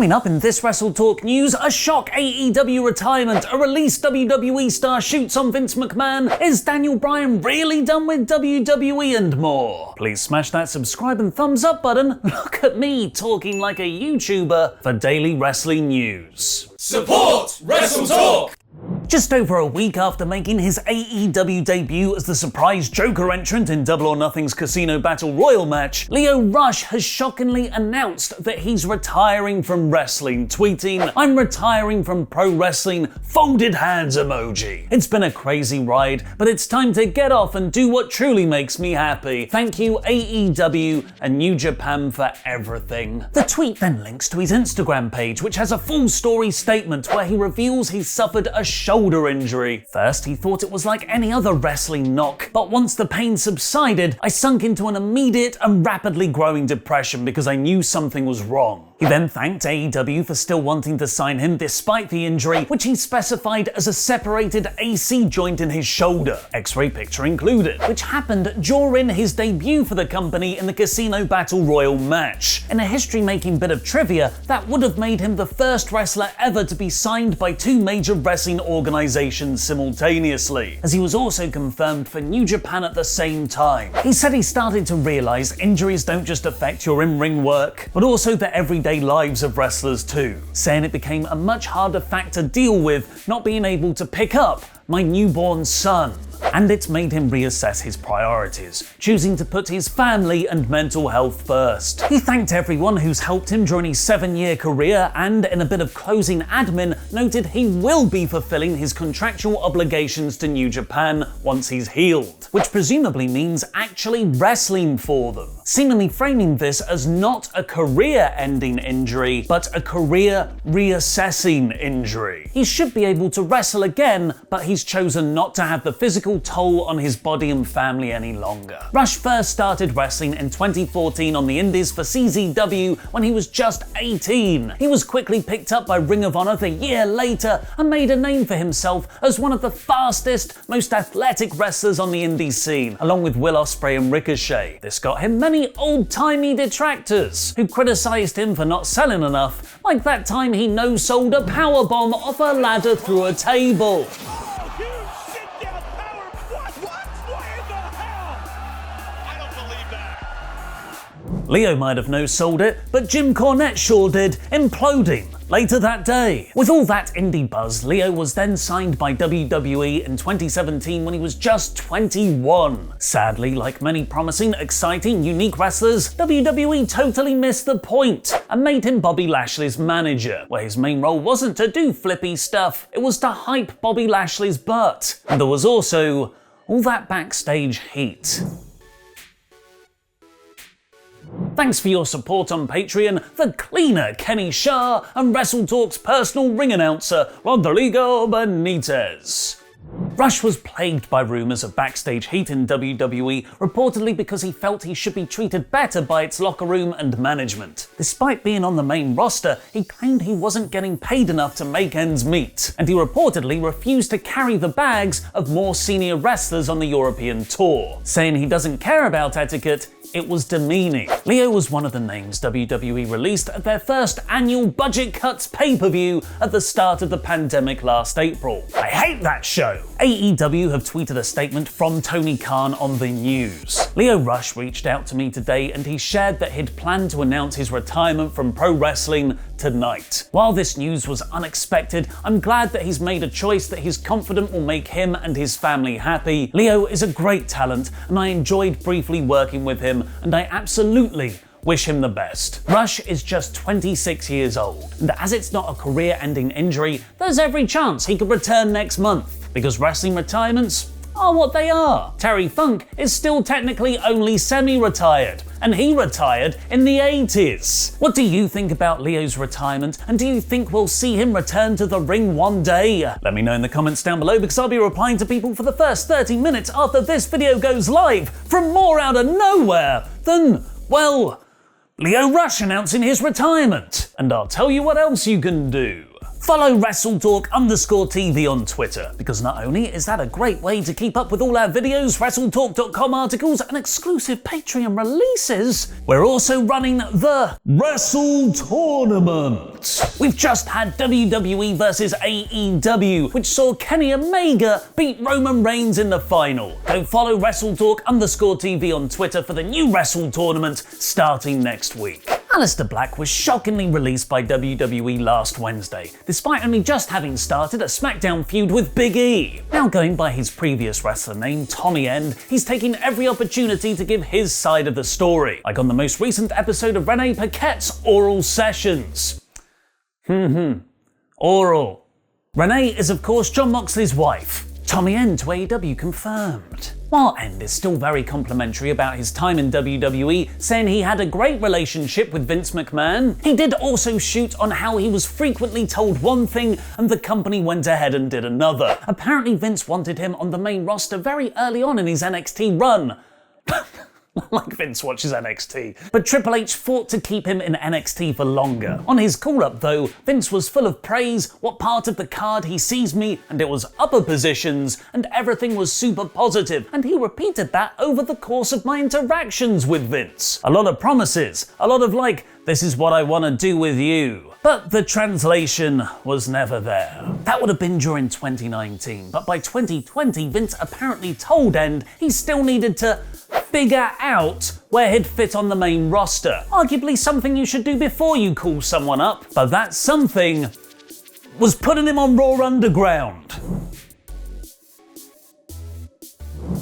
Coming up in this WrestleTalk news, a shock AEW retirement, a released WWE star shoots on Vince McMahon, is Daniel Bryan really done with WWE, and more. Please smash that subscribe and thumbs up button. Look at me talking like a YouTuber for daily wrestling news. Support WrestleTalk! Just over a week after making his AEW debut as the surprise Joker entrant in Double or Nothing's Casino Battle Royal match, Lio Rush has shockingly announced that he's retiring from wrestling, tweeting, "I'm retiring from pro wrestling, folded hands emoji. It's been a crazy ride, but it's time to get off and do what truly makes me happy. Thank you AEW and New Japan for everything." The tweet then links to his Instagram page, which has a full story statement where he reveals he's suffered a shoulder injury. First, he thought it was like any other wrestling knock, but once the pain subsided, I sunk into an immediate and rapidly growing depression because I knew something was wrong. He then thanked AEW for still wanting to sign him despite the injury, which he specified as a separated AC joint in his shoulder, X-ray picture included, which happened during his debut for the company in the Casino Battle Royal match. In a history-making bit of trivia, that would have made him the first wrestler ever to be signed by two major wrestling organizations simultaneously, as he was also confirmed for New Japan at the same time. He said he started to realize injuries don't just affect your in-ring work, but also the everyday lives of wrestlers too, saying it became a much harder fact to deal with not being able to pick up my newborn son. And it's made him reassess his priorities, choosing to put his family and mental health first. He thanked everyone who's helped him during his 7-year career and, in a bit of closing admin, noted he will be fulfilling his contractual obligations to New Japan once he's healed, which presumably means actually wrestling for them, seemingly framing this as not a career-ending injury, but a career-reassessing injury. He should be able to wrestle again, but he's chosen not to have the physical toll on his body and family any longer. Rush first started wrestling in 2014 on the Indies for CZW when he was just 18. He was quickly picked up by Ring of Honor the year later and made a name for himself as one of the fastest, most athletic wrestlers on the indie scene, along with Will Ospreay and Ricochet. This got him many old-timey detractors who criticized him for not selling enough, like that time he no-sold a powerbomb off a ladder through a table. Lio might have no-sold it, but Jim Cornette sure did, imploding later that day. With all that indie buzz, Lio was then signed by WWE in 2017 when he was just 21. Sadly, like many promising, exciting, unique wrestlers, WWE totally missed the point and made him Bobby Lashley's manager, where his main role wasn't to do flippy stuff, it was to hype Bobby Lashley's butt. And there was also all that backstage heat. Thanks for your support on Patreon, the cleaner Kenny Shah and WrestleTalk's personal ring announcer, Rodrigo Benitez. Rush was plagued by rumors of backstage heat in WWE, reportedly because he felt he should be treated better by its locker room and management. Despite being on the main roster, he claimed he wasn't getting paid enough to make ends meet, and he reportedly refused to carry the bags of more senior wrestlers on the European tour, saying he doesn't care about etiquette. It was demeaning. Lio was one of the names WWE released at their first annual budget cuts pay-per-view at the start of the pandemic last April. I hate that show! AEW have tweeted a statement from Tony Khan on the news. Lio Rush reached out to me today and he shared that he'd planned to announce his retirement from pro wrestling tonight. While this news was unexpected, I'm glad that he's made a choice that he's confident will make him and his family happy. Lio is a great talent and I enjoyed briefly working with him, and I absolutely wish him the best. Rush is just 26 years old, and as it's not a career-ending injury, there's every chance he could return next month, because wrestling retirements are what they are. Terry Funk is still technically only semi-retired, and he retired in the 80s. What do you think about Lio's retirement, and do you think we'll see him return to the ring one day? Let me know in the comments down below, because I'll be replying to people for the first 30 minutes after this video goes live from more out of nowhere than, well, Lio Rush announcing his retirement. And I'll tell you what else you can do. Follow WrestleTalk_TV on Twitter, because not only is that a great way to keep up with all our videos, WrestleTalk.com articles, and exclusive Patreon releases, we're also running the Wrestle Tournament. We've just had WWE vs AEW, which saw Kenny Omega beat Roman Reigns in the final. Go follow WrestleTalk_TV on Twitter for the new Wrestle Tournament starting next week. Aleister Black was shockingly released by WWE last Wednesday, despite only just having started a SmackDown feud with Big E. Now going by his previous wrestler name, Tommy End, he's taking every opportunity to give his side of the story, like on the most recent episode of Renee Paquette's Oral Sessions. Oral. Renee is of course Jon Moxley's wife. Tommy End to AEW confirmed. While End is still very complimentary about his time in WWE, saying he had a great relationship with Vince McMahon, he did also shoot on how he was frequently told one thing and the company went ahead and did another. Apparently Vince wanted him on the main roster very early on in his NXT run. Like Vince watches NXT. But Triple H fought to keep him in NXT for longer. On his call-up though, Vince was full of praise, what part of the card he sees me, and it was upper positions, and everything was super positive, and he repeated that over the course of my interactions with Vince. A lot of promises, a lot of like, this is what I want to do with you. But the translation was never there. That would have been during 2019, but by 2020 Vince apparently told End he still needed to figure out where he'd fit on the main roster. Arguably something you should do before you call someone up, but that something was putting him on Raw Underground.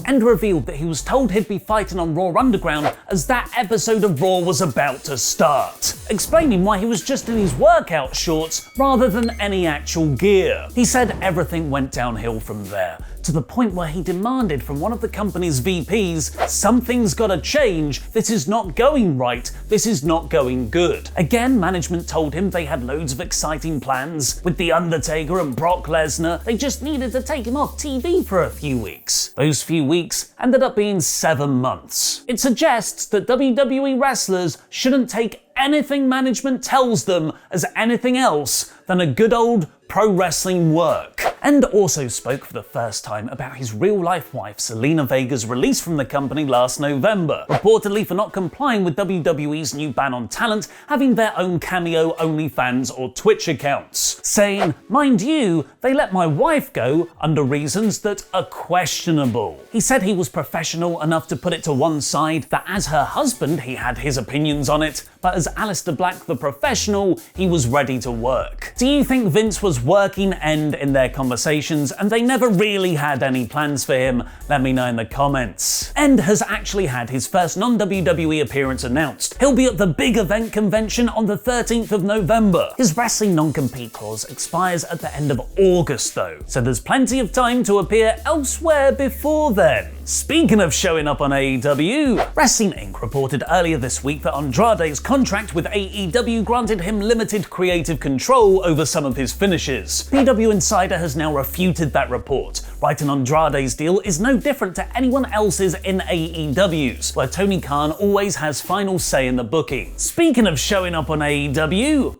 End revealed that he was told he'd be fighting on Raw Underground as that episode of Raw was about to start, explaining why he was just in his workout shorts rather than any actual gear. He said everything went downhill from there, to the point where he demanded from one of the company's VPs, something's gotta change, this is not going right, this is not going good. Again, management told him they had loads of exciting plans. With The Undertaker and Brock Lesnar, they just needed to take him off TV for a few weeks. Those few weeks ended up being 7 months. It suggests that WWE wrestlers shouldn't take anything management tells them as anything else than a good old pro wrestling work. End also spoke for the first time about his real-life wife Zelina Vega's release from the company last November, reportedly for not complying with WWE's new ban on talent having their own Cameo, OnlyFans or Twitch accounts, saying, mind you, they let my wife go under reasons that are questionable. He said he was professional enough to put it to one side that as her husband he had his opinions on it, but as Aleister Black the professional, he was ready to work. Do you think Vince was working End in their conversations and they never really had any plans for him? Let me know in the comments. End has actually had his first non-WWE appearance announced. He'll be at the Big Event convention on the 13th of November. His wrestling non-compete clause expires at the end of August though, so there's plenty of time to appear elsewhere before then. Speaking of showing up on AEW, Wrestling Inc. reported earlier this week that Andrade's contract with AEW granted him limited creative control over some of his finishes. PW Insider has now refuted that report, writing Andrade's deal is no different to anyone else's in AEW's, where Tony Khan always has final say in the booking. Speaking of showing up on AEW,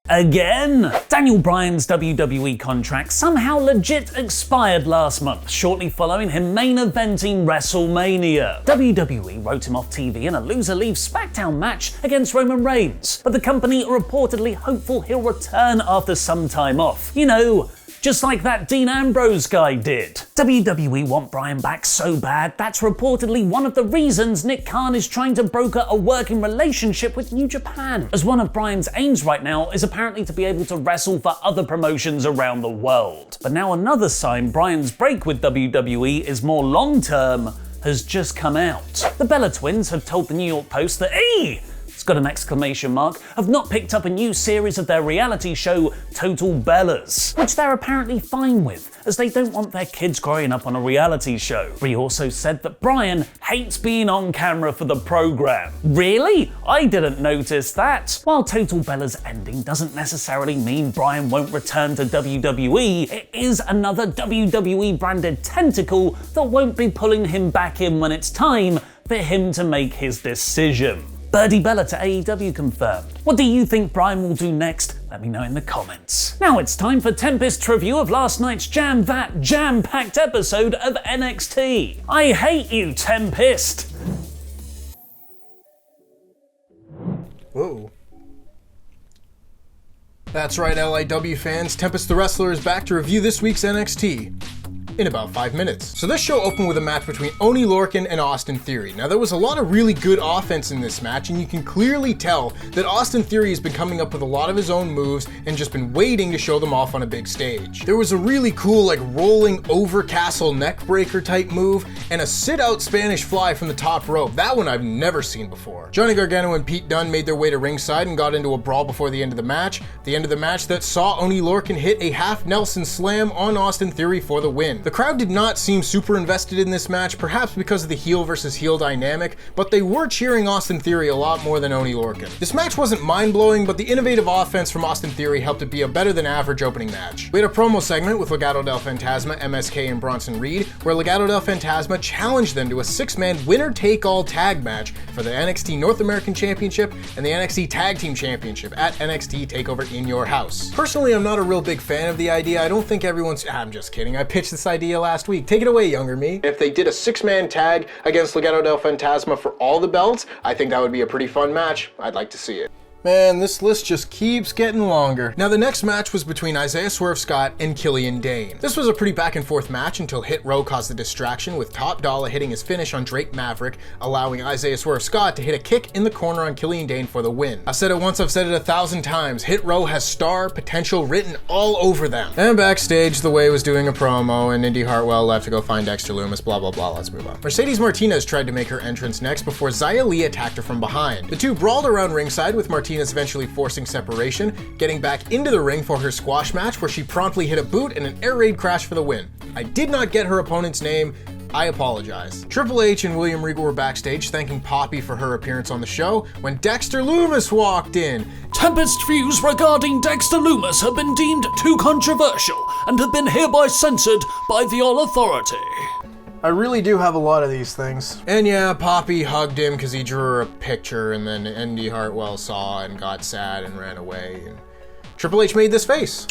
again, Daniel Bryan's WWE contract somehow legit expired last month, shortly following him main eventing WrestleMania. WWE wrote him off TV in a loser leaves SmackDown match against Roman Reigns, but the company are reportedly hopeful he'll return after some time off. You know, just like that Dean Ambrose guy did. WWE want Bryan back so bad, that's reportedly one of the reasons Nick Khan is trying to broker a working relationship with New Japan, as one of Bryan's aims right now is apparently to be able to wrestle for other promotions around the world. But now another sign Bryan's break with WWE is more long-term has just come out. The Bella twins have told the New York Post that it's got an exclamation mark, have not picked up a new series of their reality show Total Bellas, which they're apparently fine with, as they don't want their kids growing up on a reality show. Brie also said that Bryan hates being on camera for the program. Really? I didn't notice that. While Total Bellas ending doesn't necessarily mean Bryan won't return to WWE, it is another WWE branded tentacle that won't be pulling him back in when it's time for him to make his decision. Birdie Bella to AEW confirmed. What do you think Bryan will do next? Let me know in the comments. Now it's time for Tempest's review of last night's jam-packed episode of NXT. I hate you, Tempest! Whoa. That's right, LIW fans. Tempest the Wrestler is back to review this week's NXT in about 5 minutes. So this show opened with a match between Oney Lorcan and Austin Theory. Now there was a lot of really good offense in this match, and you can clearly tell that Austin Theory has been coming up with a lot of his own moves and just been waiting to show them off on a big stage. There was a really cool rolling over castle neck breaker type move and a sit out Spanish fly from the top rope. That one I've never seen before. Johnny Gargano and Pete Dunne made their way to ringside and got into a brawl before the end of the match. The end of the match that saw Oney Lorcan hit a half Nelson slam on Austin Theory for the win. The crowd did not seem super invested in this match, perhaps because of the heel versus heel dynamic, but they were cheering Austin Theory a lot more than Oney Lorcan. This match wasn't mind-blowing, but the innovative offense from Austin Theory helped it be a better than average opening match. We had a promo segment with Legado del Fantasma, MSK, and Bronson Reed, where Legado del Fantasma challenged them to a 6-man winner-take-all tag match for the NXT North American Championship and the NXT Tag Team Championship at NXT TakeOver in Your House. Personally, I'm not a real big fan of the idea. I don't think everyone's... I'm just kidding. I pitched this idea last week. Take it away, younger me. If they did a 6-man tag against Legado del Fantasma for all the belts, I think that would be a pretty fun match. I'd like to see it. Man, this list just keeps getting longer. Now, the next match was between Isaiah Swerve Scott and Killian Dane. This was a pretty back and forth match until Hit Row caused the distraction, with Top Dollar hitting his finish on Drake Maverick, allowing Isaiah Swerve Scott to hit a kick in the corner on Killian Dane for the win. I've said it once, I've said it 1,000 times. Hit Row has star potential written all over them. And backstage, The Way was doing a promo, and Indy Hartwell left to go find Dexter Lumis, blah, blah, blah. Let's move on. Mercedes Martinez tried to make her entrance next before Xia Li attacked her from behind. The two brawled around ringside, with Martinez eventually forcing separation, getting back into the ring for her squash match, where she promptly hit a boot and an air raid crash for the win. I did not get her opponent's name. I apologize. Triple H and William Regal were backstage thanking Poppy for her appearance on the show when Dexter Lumis walked in. Tempest views regarding Dexter Lumis have been deemed too controversial and have been hereby censored by the All Authority. I really do have a lot of these things. And yeah, Poppy hugged him because he drew her a picture, and then Indy Hartwell saw and got sad and ran away, and Triple H made this face.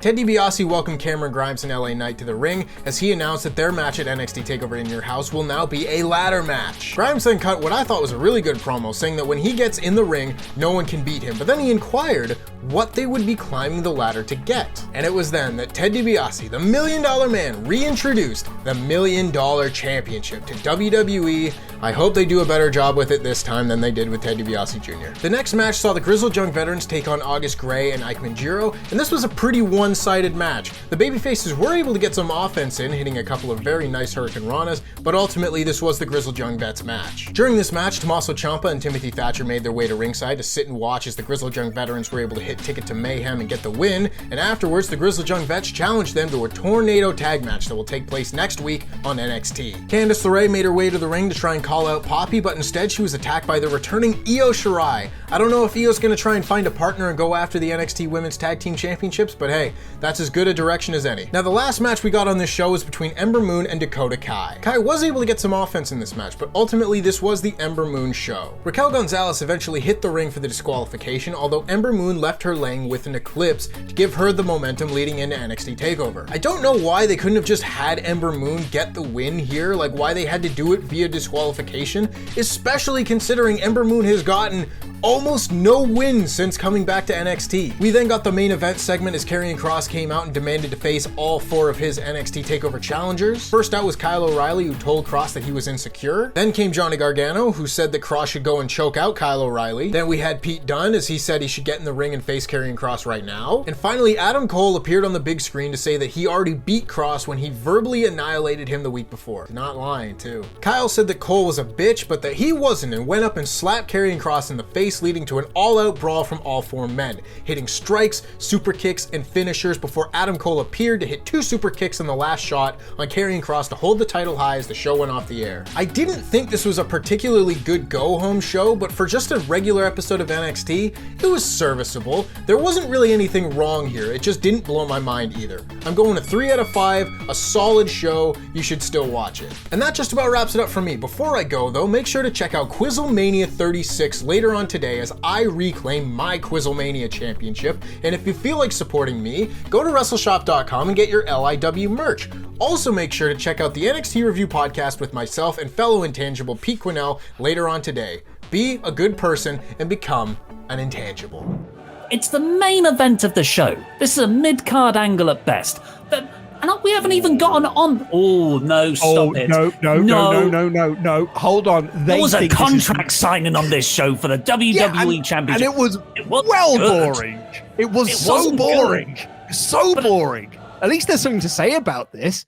Ted DiBiase welcomed Cameron Grimes and LA Knight to the ring as he announced that their match at NXT TakeOver in Your House will now be a ladder match. Grimes then cut what I thought was a really good promo, saying that when he gets in the ring, no one can beat him, but then he inquired what they would be climbing the ladder to get. And it was then that Ted DiBiase, the $1 Million Man, reintroduced the $1 Million Championship to WWE. I hope they do a better job with it this time than they did with Ted DiBiase Jr. The next match saw the Grizzled Young Veterans take on August Gray and Ike Manjiro, and this was a pretty one-sided match. The babyfaces were able to get some offense in, hitting a couple of very nice Hurricane Ranas, but ultimately this was the Grizzled Young Vets match. During this match, Tommaso Ciampa and Timothy Thatcher made their way to ringside to sit and watch as the Grizzled Young Veterans were able to hit Ticket to Mayhem and get the win, and afterwards the Grizzled Young Vets challenged them to a tornado tag match that will take place next week on NXT. Candice LeRae made her way to the ring to try and call out Poppy, but instead she was attacked by the returning Io Shirai. I don't know if Io's gonna try and find a partner and go after the NXT Women's Tag Team Championships, but hey, that's as good a direction as any. Now, the last match we got on this show was between Ember Moon and Dakota Kai. Kai was able to get some offense in this match, but ultimately this was the Ember Moon show. Raquel Gonzalez eventually hit the ring for the disqualification, although Ember Moon left her laying with an Eclipse to give her the momentum leading into NXT TakeOver. I don't know why they couldn't have just had Ember Moon get the win here, like why they had to do it via disqualification, especially considering Ember Moon has gotten almost no wins since coming back to NXT. We then got the main event segment as Karrion Kross came out and demanded to face all 4 of his NXT TakeOver challengers. First out was Kyle O'Reilly, who told Kross that he was insecure. Then came Johnny Gargano, who said that Kross should go and choke out Kyle O'Reilly. Then we had Pete Dunne, as he said he should get in the ring and face Karrion Kross right now. And finally, Adam Cole appeared on the big screen to say that he already beat Kross when he verbally annihilated him the week before. Not lying, too. Kyle said that Cole was a bitch, but that he wasn't, and went up and slapped Karrion Kross in the face, leading to an all-out brawl from all 4 men, hitting strikes, super kicks, and finishers before Adam Cole appeared to hit 2 super kicks in the last shot on Karrion Kross to hold the title high as the show went off the air. I didn't think this was a particularly good go-home show, but for just a regular episode of NXT, it was serviceable. There wasn't really anything wrong here, it just didn't blow my mind either. I'm going to 3 out of 5, a solid show, you should still watch it. And that just about wraps it up for me. Before I go though, make sure to check out Quizzlemania 36 later on today today as I reclaim my Quizzlemania championship. And if you feel like supporting me, go to WrestleShop.com and get your LIW merch. Also make sure to check out the NXT Review podcast with myself and fellow intangible Pete Quinnell later on today. Be a good person and become an intangible. It's the main event of the show. This is a mid-card angle at best. And we haven't even gotten on. Oh, no, stop it. No. Hold on. There was a contract signing on this show for the WWE Championship. And it was well good. boring. It was so boring. So boring. At least there's something to say about this.